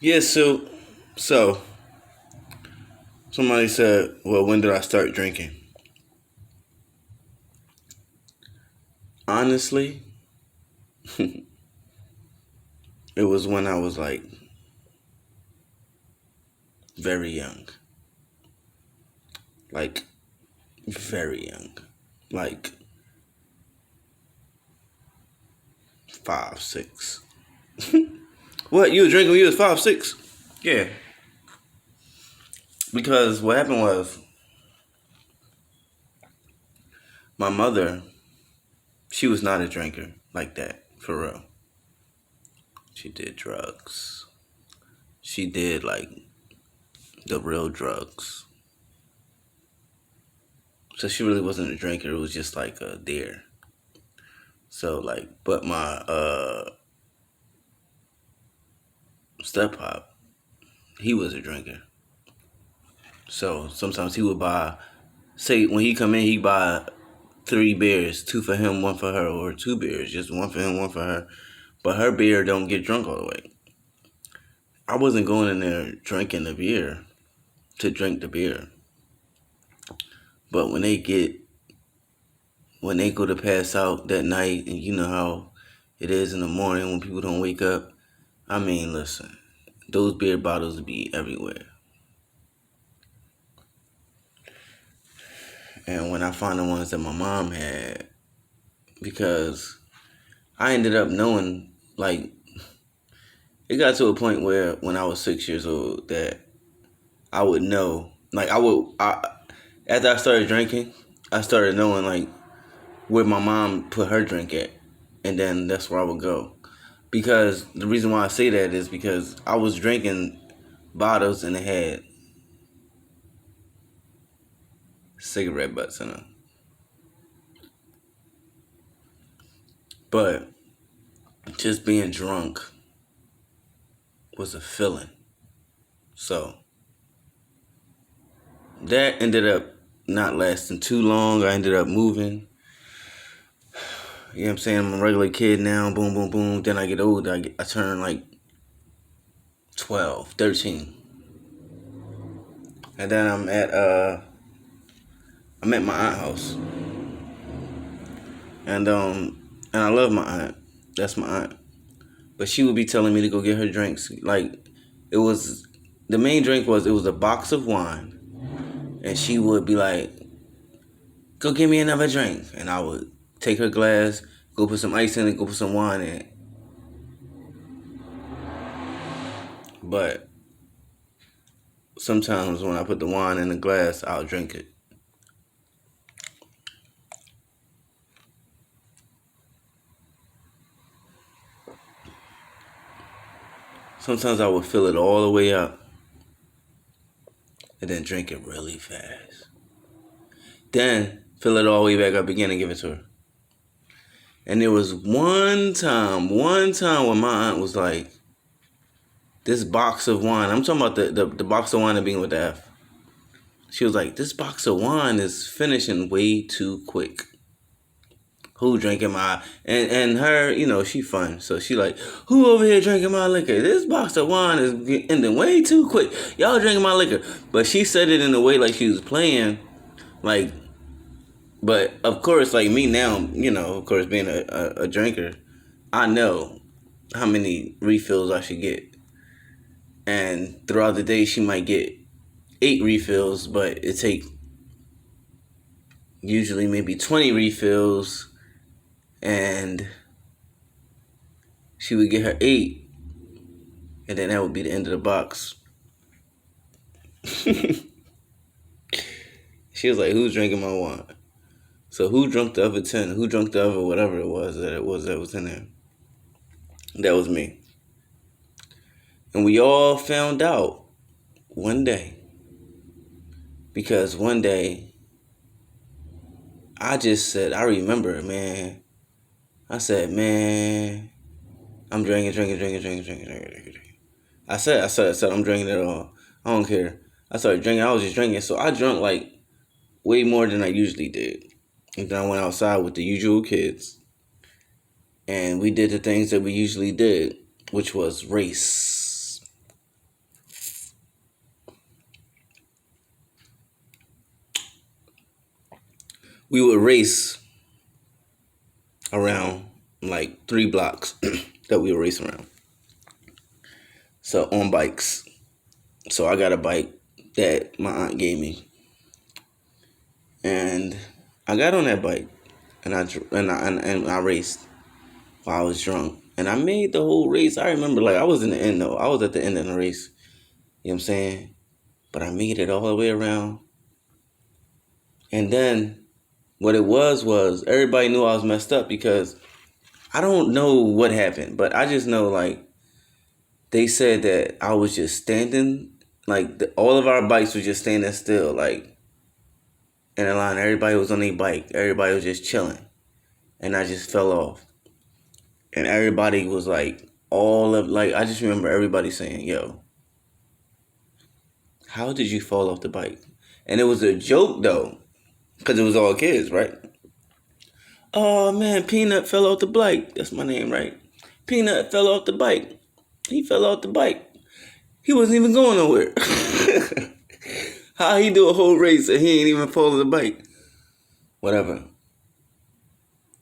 Yeah, so somebody said, "Well, when did I start drinking?" Honestly, it was when I was like very young, like very young, like 5, 6. What you were drinking when you was 5, 6? Yeah, because what happened was my mother, she was not a drinker like that for real. She did drugs. She did like the real drugs. So she really wasn't a drinker. It was just like a dare. So like, but my step pop, he was a drinker. So sometimes he would buy, say when he come in, he buy 3 beers, 2 for him, 1 for her, or 2 beers, just 1 for him, 1 for her. But her beer don't get drunk all the way. I wasn't going in there drinking the beer to drink the beer. But when they go to pass out that night, and you know how it is in the morning when people don't wake up. I mean, listen, those beer bottles would be everywhere. And when I found the ones that my mom had, because I ended up knowing, like, it got to a point where when I was 6 years old that I would know, like, after I started drinking, I started knowing, like, where my mom put her drink at. And then that's where I would go. Because the reason why I say that is because I was drinking bottles and it had cigarette butts in them. But just being drunk was a feeling. So that ended up not lasting too long. I ended up moving. You know what I'm saying? I'm a regular kid now. Boom, boom, boom. Then I get older. I turn like 12, 13. And then I'm at my aunt's house. And I love my aunt. That's my aunt. But she would be telling me to go get her drinks. Like it was the main drink was it was a box of wine. And she would be like, go get me another drink. And I would take her glass, go put some ice in it, go put some wine in it. But sometimes when I put the wine in the glass, I'll drink it. Sometimes I would fill it all the way up and then drink it really fast. Then fill it all the way back up again and give it to her. And there was one time when my aunt was like, this box of wine, I'm talking about the box of wine that being with the F. She was like, this box of wine is finishing way too quick. Who drinking my and her, she fun. So she like, who over here drinking my liquor? This box of wine is ending way too quick. Y'all drinking my liquor. But she said it in a way like she was playing, like. But of course, like me now, of course, being a drinker, I know how many refills I should get. And throughout the day, she might get 8 refills, but it take usually maybe 20 refills, and she would get her 8, and then that would be the end of the box. She was like, "Who's drinking my wine?" So who drunk the other 10? Who drunk the other whatever it was that was in there? That was me. And we all found out one day. Because one day, I just said, I remember, man. I said, man, I'm drinking. I said, I'm drinking it all. I don't care. I started drinking. I was just drinking. So I drank like way more than I usually did. And then I went outside with the usual kids. And we did the things that we usually did, which was race. we would race around like 3 blocks that we would race around. So on bikes. So I got a bike that my aunt gave me, and I got on that bike, and I raced while I was drunk, and I made the whole race. I remember, like, I was in the end though. I was at the end of the race. You know what I'm saying? But I made it all the way around, and then what it was everybody knew I was messed up because I don't know what happened, but I just know, like, they said that I was just standing, like, all of our bikes were just standing still, like, in a line. Everybody was on their bike. Everybody was just chilling. And I just fell off. And everybody was like, I just remember everybody saying, yo, how did you fall off the bike? And it was a joke, though, because it was all kids, right? Oh, man, Peanut fell off the bike. That's my name, right? Peanut fell off the bike. He fell off the bike. He wasn't even going nowhere. How he do a whole race and he ain't even fall off the bike? Whatever.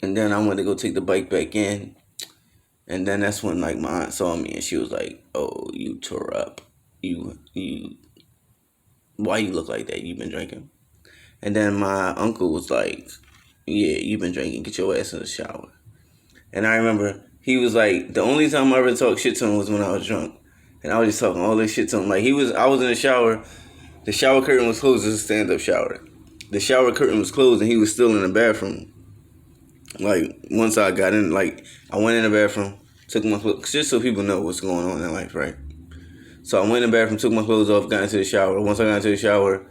And then I went to go take the bike back in. And then that's when, like, my aunt saw me and she was like, oh, you tore up. Why you look like that? You been drinking? And then my uncle was like, yeah, you been drinking. Get your ass in the shower. And I remember he was like, the only time I ever talked shit to him was when I was drunk. And I was just talking all this shit to him. Like, I was in the shower. The shower curtain was closed. It was a stand-up shower. The shower curtain was closed and he was still in the bathroom. Like, once I got in, like, I went in the bathroom, took my clothes, just so people know what's going on in life, right? So I went in the bathroom, took my clothes off, got into the shower. Once I got into the shower,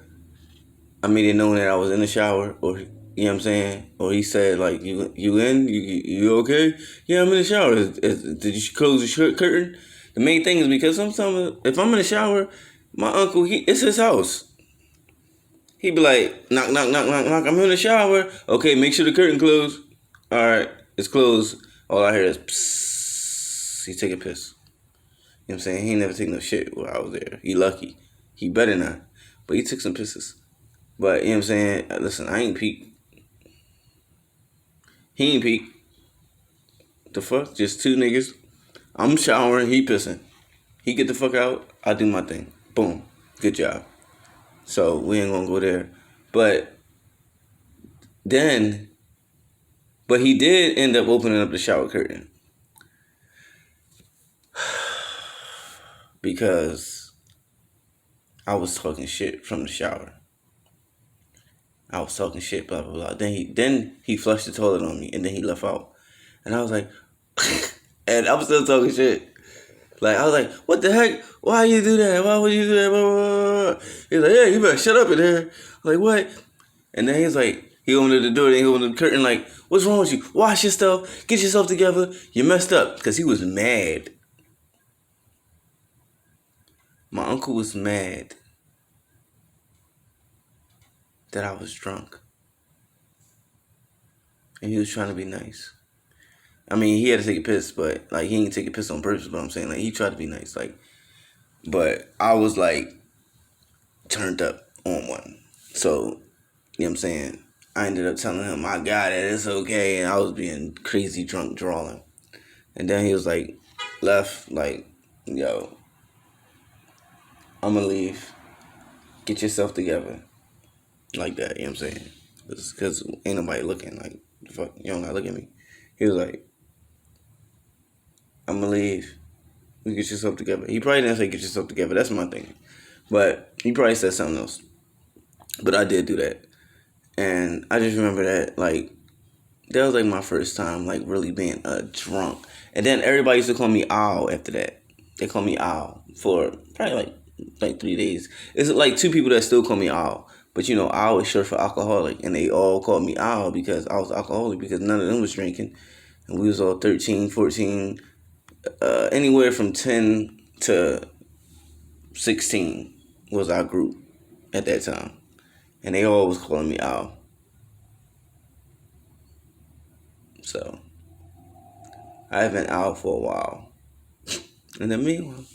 I made it known that I was in the shower, or, you know what I'm saying? Or he said, like, you in? You okay? Yeah, I'm in the shower. Did you close the curtain? The main thing is because sometimes if I'm in the shower, my uncle, it's his house. He be like, knock, knock, knock, knock, knock. I'm in the shower. Okay, make sure the curtain closed. All right, it's closed. All I hear is psst. He take a piss. You know what I'm saying? He ain't never take no shit while I was there. He lucky. He better not. But he took some pisses. But, you know what I'm saying? Listen, I ain't peak. He ain't peak. The fuck? Just 2 niggas. I'm showering. He pissing. He get the fuck out. I do my thing. Boom. Good job. So, we ain't gonna go there. But he did end up opening up the shower curtain. Because I was talking shit from the shower. I was talking shit, blah, blah, blah. Then he flushed the toilet on me, and then he left out. And I was like, and I'm still talking shit. Like, I was like, what the heck? Why you do that? Why would you do that? Blah, blah, blah. He's like, yeah, you better shut up in there. I'm like, what? And then he's like, he opened the door, then he opened the curtain, like, what's wrong with you? Wash yourself. Get yourself together. You messed up. Because he was mad. My uncle was mad that I was drunk. And he was trying to be nice. I mean, he had to take a piss, but, like, he didn't take a piss on purpose, but I'm saying, like, he tried to be nice, like, but I was, like, turned up on one. So, you know what I'm saying? I ended up telling him, I got it, it's okay, and I was being crazy drunk drawing. And then he was, like, left, like, yo, I'm gonna leave. Get yourself together. Like that, you know what I'm saying? Because ain't nobody looking, like, the fuck, you don't gotta look at me. He was like, I'm gonna leave. You get yourself together. He probably didn't say get yourself together. That's my thing. But he probably said something else. But I did do that. And I just remember that, like, that was, like, my first time, like, really being drunk. And then everybody used to call me Owl after that. They call me Owl for probably, like 3 days. It's, like, 2 people that still call me Owl. But, you know, Owl is short for alcoholic. And they all called me Owl because I was alcoholic because none of them was drinking. And we was all 13, 14, anywhere from 10 to 16 was our group at that time. And they all was calling me Owl. So, I've been out for a while. In the meanwhile,